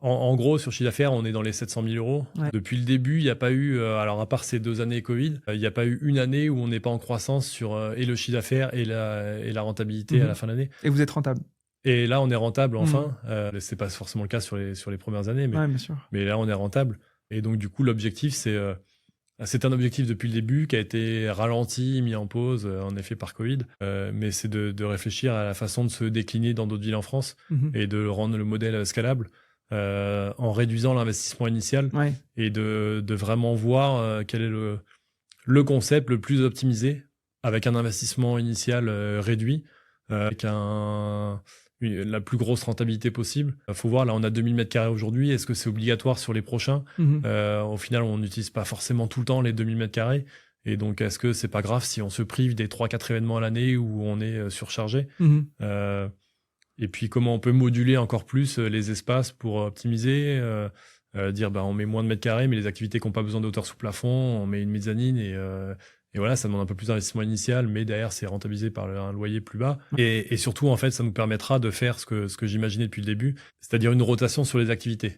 En gros, sur chiffre d'affaires, on est dans les 700 000 euros. Ouais. Depuis le début, il n'y a pas eu, alors à part ces 2 années Covid, il n'y a pas eu une année où on n'est pas en croissance sur et le chiffre d'affaires et la rentabilité à la fin de l'année. Et vous êtes rentable. Et là, on est rentable enfin. C'est pas forcément le cas sur les premières années, Ouais, bien sûr. mais là, on est rentable. Et donc, du coup, l'objectif, c'est un objectif depuis le début qui a été ralenti, mis en pause, en effet, par Covid. Mais c'est de réfléchir à la façon de se décliner dans d'autres villes en France et de rendre le modèle scalable en réduisant l'investissement initial Ouais. et de vraiment voir quel est le concept le plus optimisé avec un investissement initial réduit, avec la plus grosse rentabilité possible. Faut voir, là, on a 2000 m² aujourd'hui. Est-ce que c'est obligatoire sur les prochains? Au final, on n'utilise pas forcément tout le temps les 2000 m². Et donc, est-ce que c'est pas grave si on se prive des 3-4 événements à l'année où on est surchargé? Et puis, comment on peut moduler encore plus les espaces pour optimiser, dire on met moins de mètres carrés, mais les activités qui n'ont pas besoin de hauteur sous plafond, on met une mezzanine et voilà, ça demande un peu plus d'investissement initial, mais derrière, c'est rentabilisé par un loyer plus bas. Et surtout, en fait, ça nous permettra de faire ce que j'imaginais depuis le début, c'est-à-dire une rotation sur les activités.